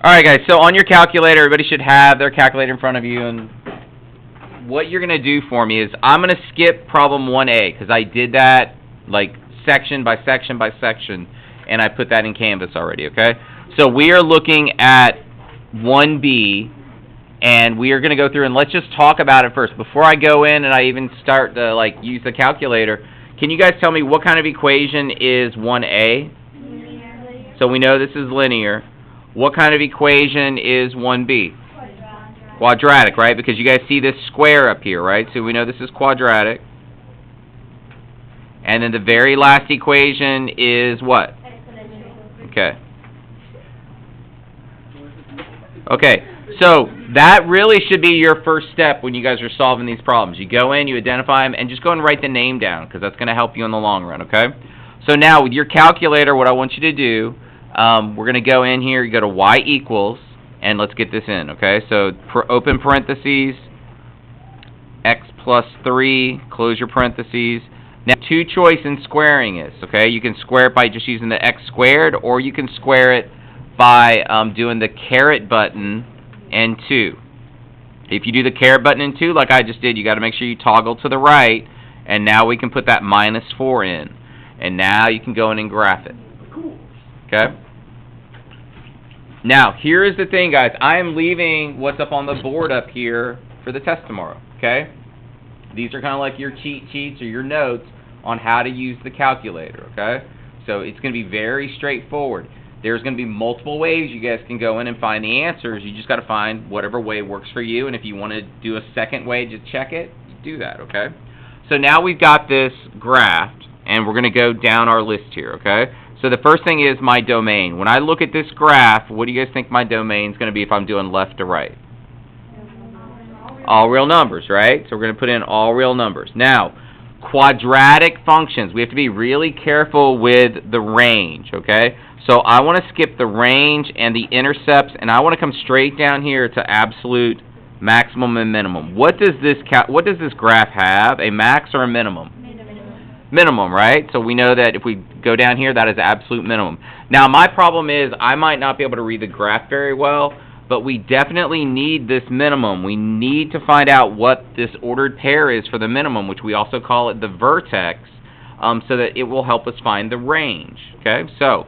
Alright guys, so on your calculator, everybody should have their calculator in front of you, and what you're going to do for me is I'm going to skip problem 1A, because I did that like section by section by section, and I put that in Canvas already, okay? So we are looking at 1B, and we are going to go through, and let's just talk about it first. Before I go in and I even start to use the calculator, can you guys tell me what kind of equation is 1A? Linear. So we know this is linear. What kind of equation is 1B? Quadratic, right? Because you guys see this square up here, right? So we know this is quadratic. And then the very last equation is what? Exponential. Okay. Okay, so that really should be your first step when you guys are solving these problems. You go in, you identify them, and just go and write the name down, because that's going to help you in the long run, okay? So now with your calculator, what I want you to do, we're going to go in here, you go to y equals, and let's get this in, okay? So open parentheses, x plus 3, close your parentheses. Now, two choice in squaring is, okay? You can square it by just using the x squared, or you can square it by doing the caret button and 2. If you do the caret button and 2, like I just did, you got to make sure you toggle to the right, and now we can put that minus 4 in. And now you can go in and graph it. Okay? Now, here is the thing, guys. I am leaving what's up on the board up here for the test tomorrow, okay? These are kind of like your cheat sheets or your notes on how to use the calculator, okay? So it's going to be very straightforward. There's going to be multiple ways you guys can go in and find the answers. You just got to find whatever way works for you, and if you want to do a second way to check it, do that, okay? So now we've got this graphed, and we're going to go down our list here, okay? So the first thing is my domain. When I look at this graph, what do you guys think my domain is going to be if I'm doing left to right? All real numbers, right? So we're going to put in all real numbers. Now, quadratic functions. We have to be really careful with the range, okay? So I want to skip the range and the intercepts, and I want to come straight down here to absolute, maximum, and minimum. What does this graph have? A max or a minimum? Minimum, right? So we know that if we go down here, that is absolute minimum. Now, my problem is I might not be able to read the graph very well, but we definitely need this minimum. We need to find out what this ordered pair is for the minimum, which we also call it the vertex, so that it will help us find the range. Okay, so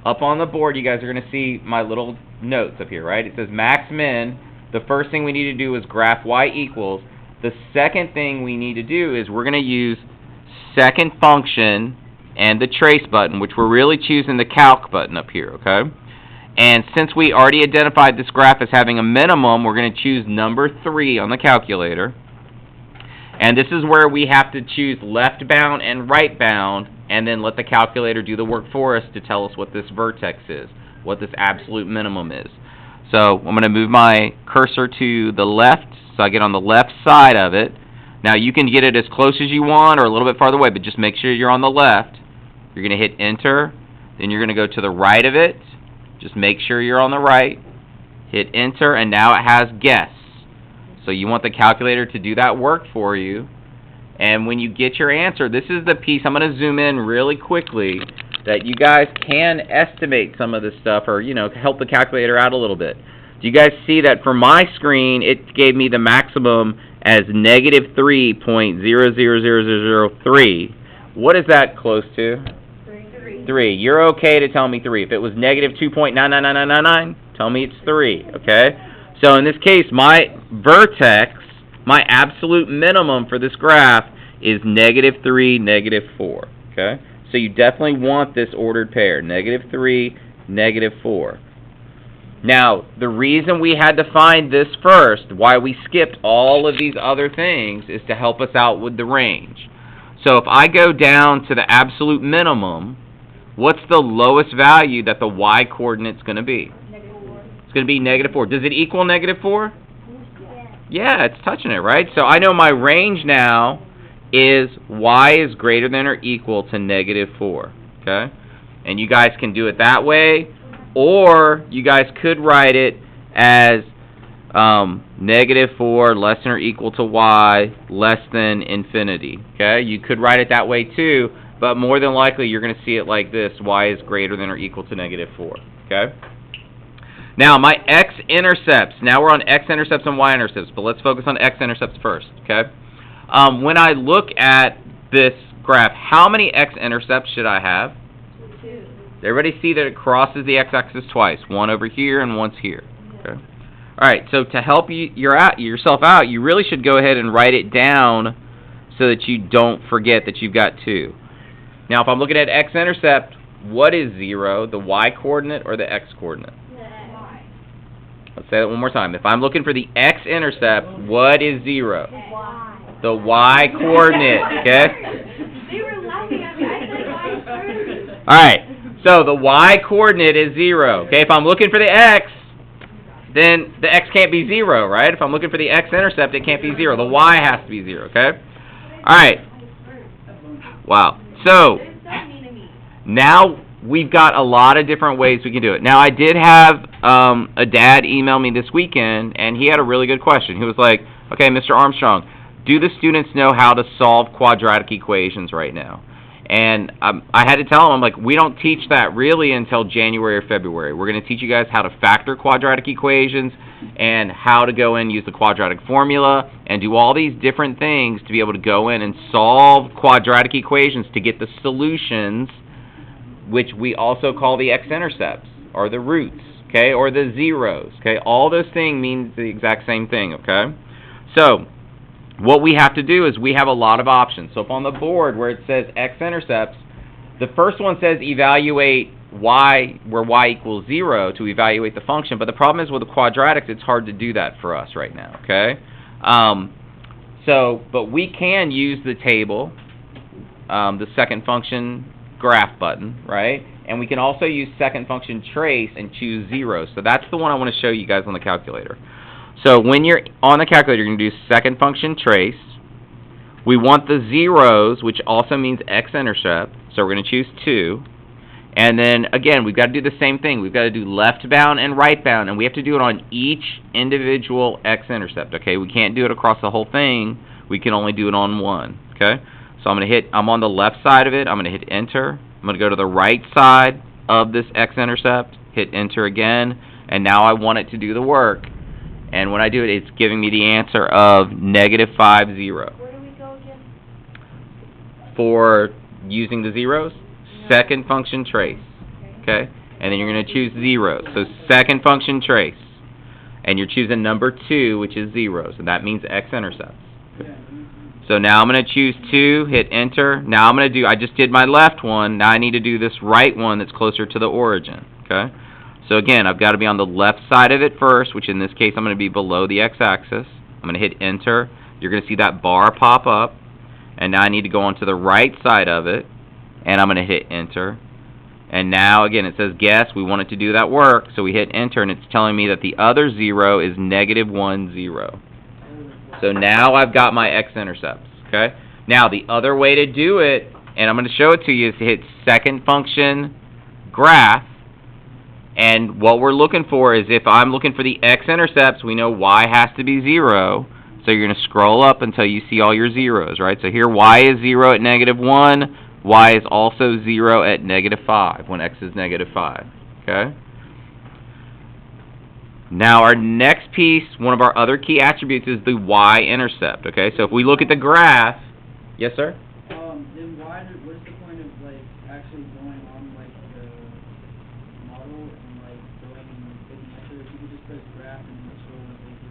up on the board, you guys are going to see my little notes up here, right? It says max min. The first thing we need to do is graph y equals. The second thing we need to do is we're going to use second function and the trace button, which we're really choosing the calc button up here, okay? And since we already identified this graph as having a minimum, we're going to choose number 3 on the calculator. And this is where we have to choose left bound and right bound, and then let the calculator do the work for us to tell us what this vertex is, what this absolute minimum is. So I'm going to move my cursor to the left, so I get on the left side of it. Now, you can get it as close as you want or a little bit farther away, but just make sure you're on the left. You're going to hit Enter. Then you're going to go to the right of it. Just make sure you're on the right. Hit Enter, and now it has guess. So you want the calculator to do that work for you. And when you get your answer, this is the piece, I'm going to zoom in really quickly, that you guys can estimate some of this stuff or, help the calculator out a little bit. Do you guys see that for my screen, it gave me the maximum as negative 3.000003. What is that close to? 3. You're okay to tell me 3. If it was negative 2.99999, tell me it's 3, okay? So in this case, my vertex, my absolute minimum for this graph is negative 3, negative 4, okay? So you definitely want this ordered pair, negative 3, negative 4. Now, the reason we had to find this first, why we skipped all of these other things, is to help us out with the range. So if I go down to the absolute minimum, what's the lowest value that the y-coordinate is going to be? -4. It's going to be negative 4. Does it equal negative 4? Yeah, it's touching it, right? So I know my range now is y is greater than or equal to negative 4, okay? And you guys can do it that way, or you guys could write it as negative 4 less than or equal to y less than infinity, okay? You could write it that way too, but more than likely you're going to see it like this, y is greater than or equal to negative 4, okay? Now, my x-intercepts. Now we're on x-intercepts and y-intercepts, but let's focus on x-intercepts first, okay? When I look at this graph, how many x-intercepts should I have? 2. Does everybody see that it crosses the x-axis twice? One over here and one's here. Okay. All right, so to help yourself out, you really should go ahead and write it down so that you don't forget that you've got 2. Now, if I'm looking at x-intercept, what is 0, the y-coordinate or the x-coordinate? Y. Let's say that one more time. If I'm looking for the x-intercept, what is 0? Y. The y-coordinate, okay? They were laughing at me. I said Y first. All right, so the y-coordinate is 0. Okay, if I'm looking for the x, then the x can't be 0, right? If I'm looking for the x-intercept, it can't be 0. The y has to be 0, okay? All right. Wow. So, They're so mean to me. now we've got a lot of different ways we can do it. Now, I did have a dad email me this weekend, and he had a really good question. He was like, okay, Mr. Armstrong, do the students know how to solve quadratic equations right now? And I had to tell him, I'm like, we don't teach that really until January or February. We're going to teach you guys how to factor quadratic equations and how to go in and use the quadratic formula and do all these different things to be able to go in and solve quadratic equations to get the solutions, which we also call the x-intercepts or the roots, okay, or the zeros, okay? All those things mean the exact same thing, okay? So what we have to do is we have a lot of options. So if on the board where it says x-intercepts, the first one says evaluate y, where y equals 0 to evaluate the function. But the problem is with the quadratics, it's hard to do that for us right now, okay? But we can use the table, the second function graph button, right? And we can also use second function trace and choose 0. So that's the one I want to show you guys on the calculator. So when you're on the calculator, you're going to do second function trace. We want the zeros, which also means x-intercept, so we're going to choose 2. And then, again, we've got to do the same thing. We've got to do left bound and right bound, and we have to do it on each individual x-intercept, okay? We can't do it across the whole thing. We can only do it on one, okay? So I'm on the left side of it. I'm going to hit enter. I'm going to go to the right side of this x-intercept, hit enter again, and now I want it to do the work. And when I do it, it's giving me the answer of -5, 0. Where do we go again? For using the zeros, second function trace, okay? And then you're going to choose zeros. So second function trace. And you're choosing number 2, which is zeros, and that means x-intercepts. So now I'm going to choose 2, hit enter. Now I just did my left one. Now I need to do this right one that's closer to the origin, okay? So again, I've got to be on the left side of it first, which in this case I'm going to be below the x-axis. I'm going to hit enter. You're going to see that bar pop up. And now I need to go onto the right side of it, and I'm going to hit enter. And now, again, it says guess. We want it to do that work, so we hit enter, and it's telling me that the other 0 is -1, 0. So now I've got my x-intercepts, okay? Now, the other way to do it, and I'm going to show it to you, is to hit second function graph. And what we're looking for is if I'm looking for the x-intercepts, we know y has to be 0. So you're going to scroll up until you see all your zeros, right? So here y is 0 at -1. Y is also 0 at -5 when x is -5, okay? Now our next piece, one of our other key attributes is the y-intercept, okay? So if we look at the graph, yes, sir? Then what's the point of, like, actually going on, like, the model and, like, going and taking answers? You can just press graph and scroll and take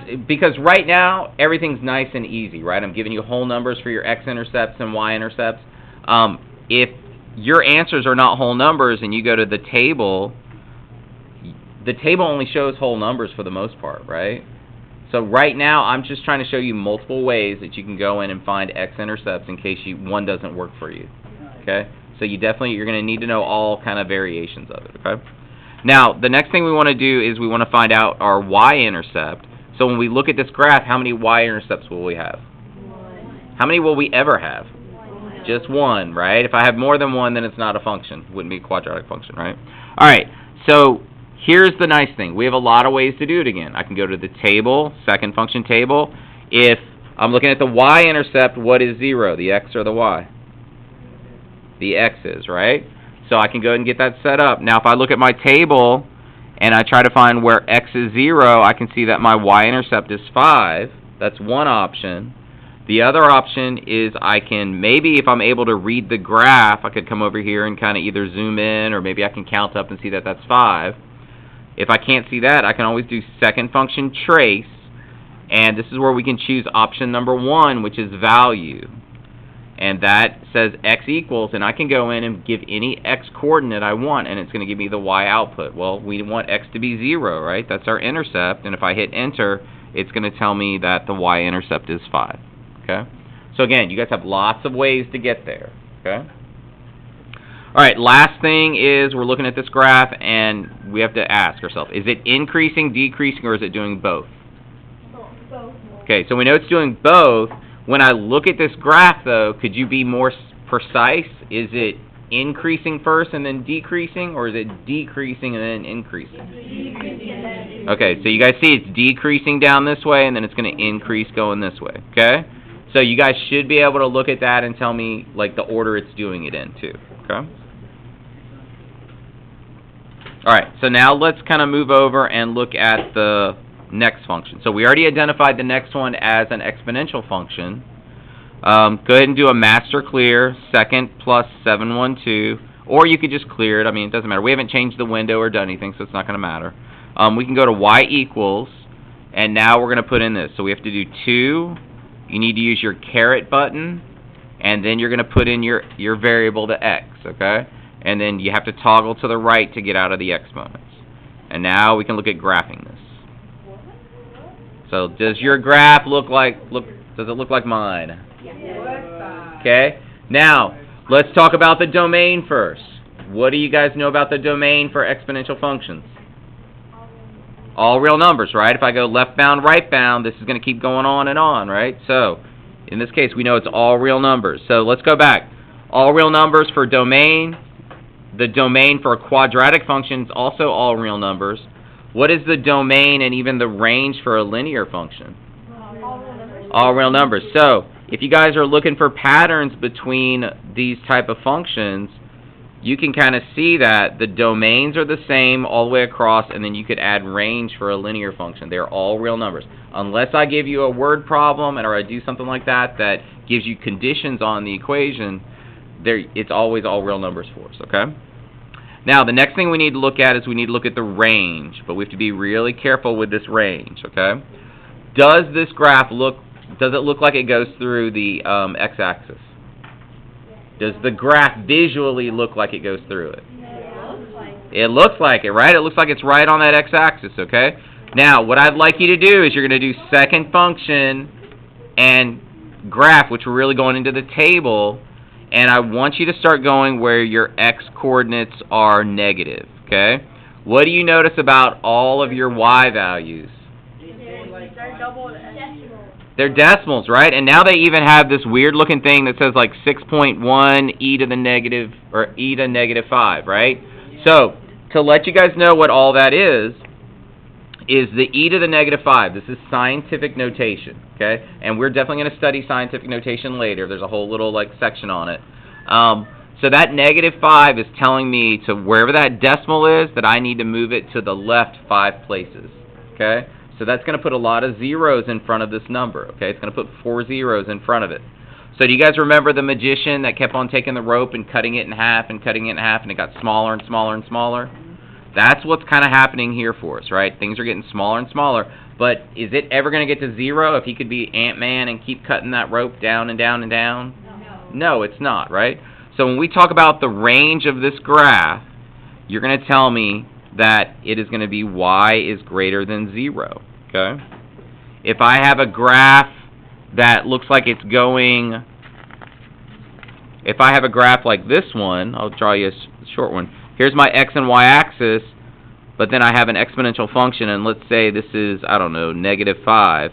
it to Because right now, everything's nice and easy, right? I'm giving you whole numbers for your x-intercepts and y-intercepts. If your answers are not whole numbers and you go to the table only shows whole numbers for the most part, right? So right now, I'm just trying to show you multiple ways that you can go in and find x-intercepts in case one doesn't work for you, okay? So you're going to need to know all kind of variations of it, okay? Now, the next thing we want to do is we want to find out our y-intercept. So when we look at this graph, how many y-intercepts will we have? 1. How many will we ever have? 1. Just 1, right? If I have more than 1, then it's not a function. It wouldn't be a quadratic function, right? All right, so here's the nice thing. We have a lot of ways to do it again. I can go to the table, second function table. If I'm looking at the y-intercept, what is 0, the x or the y? The x is, right? So I can go ahead and get that set up. Now if I look at my table and I try to find where x is 0, I can see that my y-intercept is 5. That's one option. The other option is I can, maybe if I'm able to read the graph, I could come over here and kind of either zoom in, or maybe I can count up and see that that's 5. If I can't see that, I can always do second function trace, and this is where we can choose option number 1, which is value. And that says x equals, and I can go in and give any x coordinate I want, and it's going to give me the y output. Well, we want x to be 0, right? That's our intercept, and if I hit enter, it's going to tell me that the y-intercept is 5. Okay? So again, you guys have lots of ways to get there. Okay? Alright, last thing is we're looking at this graph, and we have to ask ourselves, is it increasing, decreasing, or is it doing both? Both. Okay, so we know it's doing both. When I look at this graph, though, could you be more precise? Is it increasing first and then decreasing, or is it decreasing and then increasing? Okay, so you guys see it's decreasing down this way, and then it's going to increase going this way, okay? So you guys should be able to look at that and tell me, like, the order it's doing it in, too, okay? Alright, so now let's kind of move over and look at the next function. So we already identified the next one as an exponential function. Go ahead and do a master clear, second plus 712, or you could just clear it. I mean, it doesn't matter. We haven't changed the window or done anything, so it's not going to matter. We can go to y equals, and now we're going to put in this. So we have to do 2. You need to use your caret button, and then you're going to put in your variable to x, okay? And then you have to toggle to the right to get out of the exponents. And now we can look at graphing this. So does your graph does it look like mine? Okay? Now, let's talk about the domain first. What do you guys know about the domain for exponential functions? All real numbers, right? If I go left bound, right bound, this is going to keep going on, right? So, in this case, we know it's all real numbers. So let's go back. All real numbers for domain. The domain for a quadratic function is also all real numbers. What is the domain and even the range for a linear function? All real numbers. So, if you guys are looking for patterns between these type of functions, you can kind of see that the domains are the same all the way across, and then you could add range for a linear function. They're all real numbers. Unless I give you a word problem or I do something like that that gives you conditions on the equation, it's always all real numbers for us, okay? Now, the next thing we need to look at is we need to look at the range, but we have to be really careful with this range, okay? Does this graph does it look like it goes through the x-axis? Does the graph visually look like it goes through it? It looks like it, right? It looks like it's right on that x-axis, okay? Now, what I'd like you to do is you're going to do second function and graph, which we're really going into the table, and I want you to start going where your x coordinates are negative, okay? What do you notice about all of your y values? They're decimals, right? And now they even have this weird looking thing that says like 6.1 e to the negative, or e to negative 5, right? So, to let you guys know what all that is the e to the negative 5. This is scientific notation, okay? And we're definitely going to study scientific notation later. There's a whole little like section on it. So that negative 5 is telling me to wherever that decimal is, that I need to move it to the left 5 places, okay? So that's going to put a lot of zeros in front of this number, okay? It's going to put 4 zeros in front of it. So do you guys remember the magician that kept on taking the rope and cutting it in half and cutting it in half, and it got smaller and smaller and smaller? That's what's kind of happening here for us, right? Things are getting smaller and smaller. But is it ever going to get to 0 if he could be Ant-Man and keep cutting that rope down and down and down? No, it's not, right? So when we talk about the range of this graph, you're going to tell me that it is going to be y is greater than 0, okay? If I have a graph that looks like it's going, if I have a graph like this one, I'll draw you a short one. Here's my x and y axis, but then I have an exponential function, and let's say this is, I don't know, negative 5,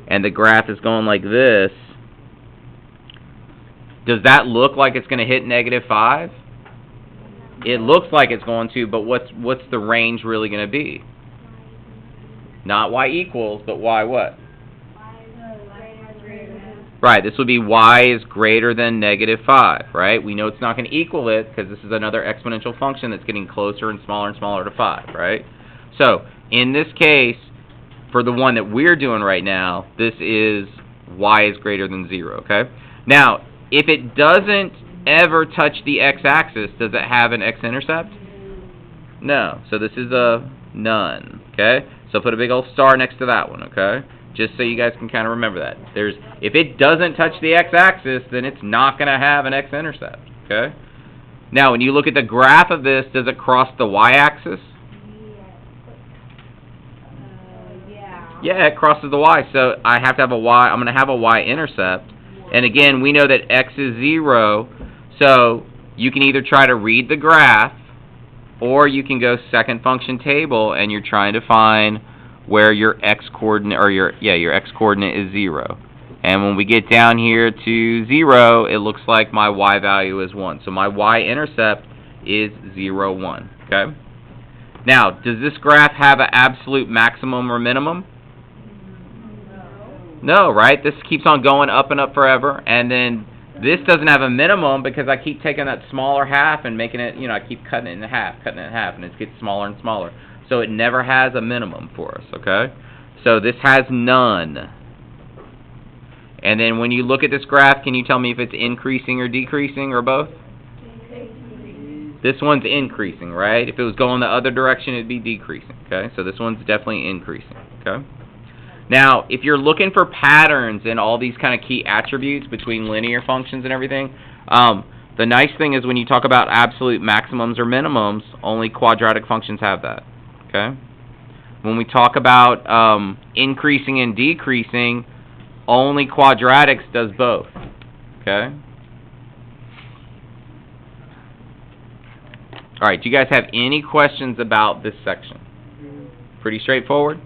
and the graph is going like this. Does that look like it's going to hit negative 5? It looks like it's going to, but what's the range really going to be? Not y equals, but y what? Right, this would be y is greater than negative 5, right? We know it's not going to equal it because this is another exponential function that's getting closer and smaller to 5, right? So, in this case, for the one that we're doing right now, this is y is greater than 0, okay? Now, if it doesn't ever touch the x-axis, does it have an x-intercept? No. So this is a none, okay? So put a big old star next to that one, okay? Just so you guys can kind of remember that. If it doesn't touch the x-axis, then it's not going to have an x-intercept, okay? Now, when you look at the graph of this, does it cross the y-axis? Yeah, it crosses the y. So I have to have a y. I'm going to have a y-intercept. And again, we know that x is 0, so you can either try to read the graph, or you can go second function table, and you're trying to find where your x-coordinate, or your x-coordinate is 0. And when we get down here to 0, it looks like my y value is 1. So my y-intercept is 0, 1. Okay? Now, does this graph have an absolute maximum or minimum? No, right? This keeps on going up and up forever, and then this doesn't have a minimum because I keep taking that smaller half and making it, I keep cutting it in half, and it gets smaller and smaller. So it never has a minimum for us, okay? So this has none. And then when you look at this graph, can you tell me if it's increasing or decreasing or both? This one's increasing, right? If it was going the other direction, it'd be decreasing, okay? So this one's definitely increasing, okay? Now, if you're looking for patterns in all these kind of key attributes between linear functions and everything, the nice thing is when you talk about absolute maximums or minimums, only quadratic functions have that, okay? When we talk about increasing and decreasing, only quadratics does both, okay? All right, do you guys have any questions about this section? Pretty straightforward?